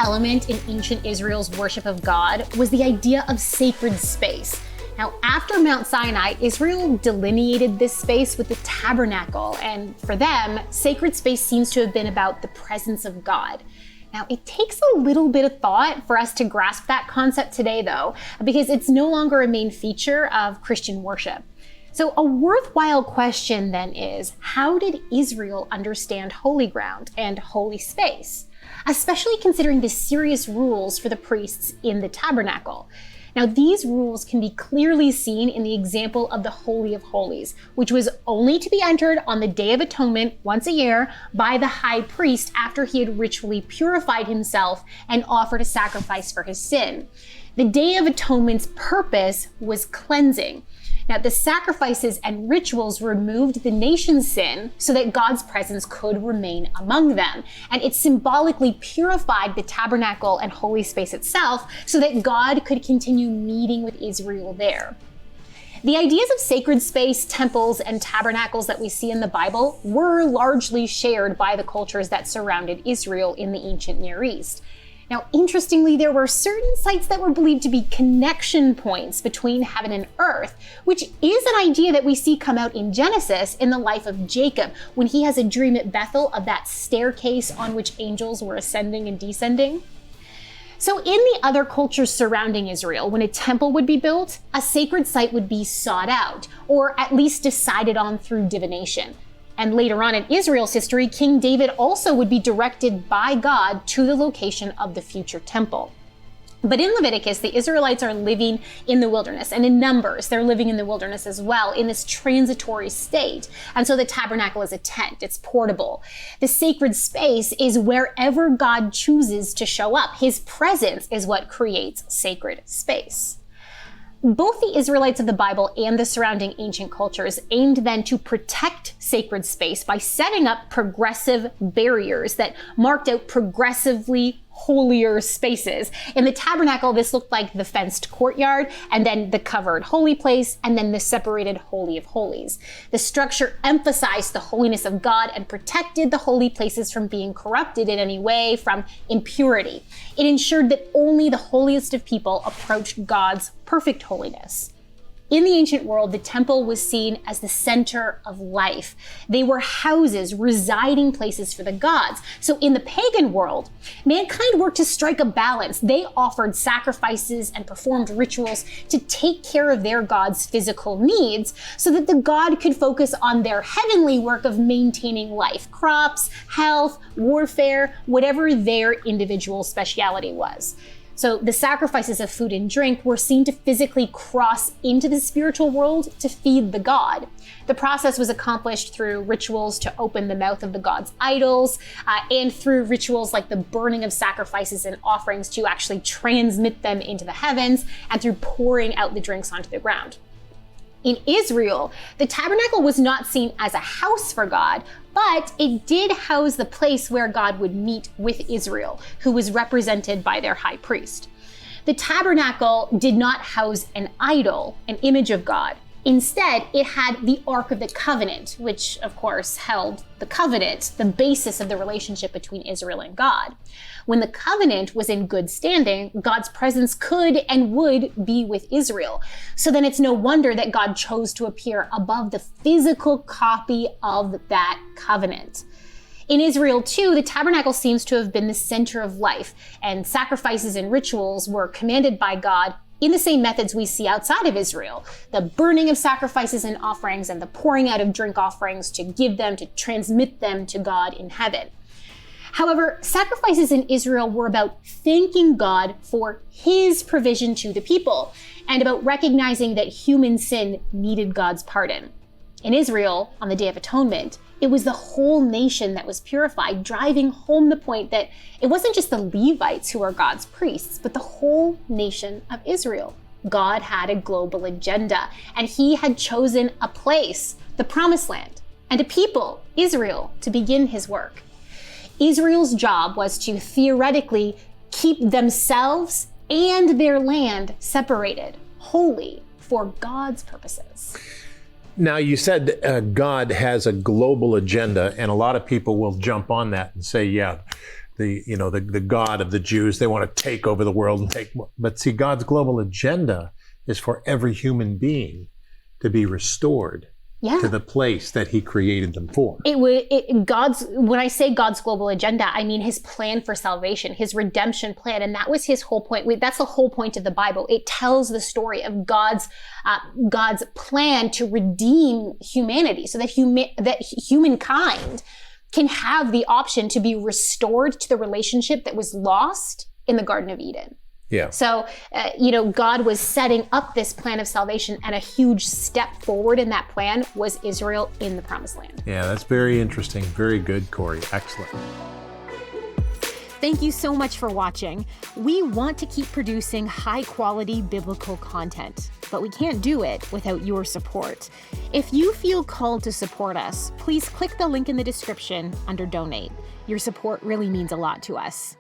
element in ancient Israel's worship of God was the idea of sacred space. Now, after Mount Sinai, Israel delineated this space with the Tabernacle, and for them, sacred space seems to have been about the presence of God. Now, it takes a little bit of thought for us to grasp that concept today, though, because it's no longer a main feature of Christian worship. So a worthwhile question then is, how did Israel understand holy ground and holy space? Especially considering the serious rules for the priests in the tabernacle. Now, these rules can be clearly seen in the example of the Holy of Holies, which was only to be entered on the Day of Atonement once a year by the high priest after he had ritually purified himself and offered a sacrifice for his sin. The Day of Atonement's purpose was cleansing. Now, the sacrifices and rituals removed the nation's sin so that God's presence could remain among them. And it symbolically purified the tabernacle and holy space itself so that God could continue meeting with Israel there. The ideas of sacred space, temples, and tabernacles that we see in the Bible were largely shared by the cultures that surrounded Israel in the ancient Near East. Now, interestingly, there were certain sites that were believed to be connection points between heaven and earth, which is an idea that we see come out in Genesis in the life of Jacob, when he has a dream at Bethel of that staircase on which angels were ascending and descending. So in the other cultures surrounding Israel, when a temple would be built, a sacred site would be sought out, or at least decided on through divination. And later on in Israel's history, King David also would be directed by God to the location of the future temple. But in Leviticus, the Israelites are living in the wilderness, and in Numbers, they're living in the wilderness as well, in this transitory state. And so the tabernacle is a tent, it's portable. The sacred space is wherever God chooses to show up. His presence is what creates sacred space. Both the Israelites of the Bible and the surrounding ancient cultures aimed then to protect sacred space by setting up progressive barriers that marked out progressively holier spaces. In the tabernacle, this looked like the fenced courtyard, and then the covered holy place, and then the separated Holy of Holies. The structure emphasized the holiness of God and protected the holy places from being corrupted in any way, from impurity. It ensured that only the holiest of people approached God's perfect holiness. In the ancient world, the temple was seen as the center of life. They were houses, residing places for the gods. So in the pagan world, mankind worked to strike a balance. They offered sacrifices and performed rituals to take care of their god's physical needs so that the god could focus on their heavenly work of maintaining life, crops, health, warfare, whatever their individual speciality was. So the sacrifices of food and drink were seen to physically cross into the spiritual world to feed the god. The process was accomplished through rituals to open the mouth of the god's idols, and through rituals like the burning of sacrifices and offerings to actually transmit them into the heavens, and through pouring out the drinks onto the ground. In Israel, the tabernacle was not seen as a house for God, but it did house the place where God would meet with Israel, who was represented by their high priest. The tabernacle did not house an idol, an image of God. Instead, it had the Ark of the Covenant, which of course held the covenant, the basis of the relationship between Israel and God. When the covenant was in good standing, God's presence could and would be with Israel. So then it's no wonder that God chose to appear above the physical copy of that covenant. In Israel, too, the tabernacle seems to have been the center of life, and sacrifices and rituals were commanded by God in the same methods we see outside of Israel. The burning of sacrifices and offerings and the pouring out of drink offerings to give them, to transmit them to God in heaven. However, sacrifices in Israel were about thanking God for his provision to the people and about recognizing that human sin needed God's pardon. In Israel, on the Day of Atonement, it was the whole nation that was purified, driving home the point that it wasn't just the Levites who are God's priests, but the whole nation of Israel. God had a global agenda, and he had chosen a place, the Promised Land, and a people, Israel, to begin his work. Israel's job was to theoretically keep themselves and their land separated, holy, for God's purposes. Now, you said God has a global agenda, and a lot of people will jump on that and say, yeah, the God of the Jews. They want to take over the world and take. But see, God's global agenda is for every human being to be restored to the place that he created them for. When I say God's global agenda, I mean his plan for salvation, his redemption plan. And that was his whole point. That's the whole point of the Bible. It tells the story of God's plan to redeem humanity so that humankind can have the option to be restored to the relationship that was lost in the Garden of Eden. Yeah. So, God was setting up this plan of salvation, and a huge step forward in that plan was Israel in the Promised Land. Yeah, that's very interesting. Very good, Corie. Excellent. Thank you so much for watching. We want to keep producing high-quality biblical content, but we can't do it without your support. If you feel called to support us, please click the link in the description under Donate. Your support really means a lot to us.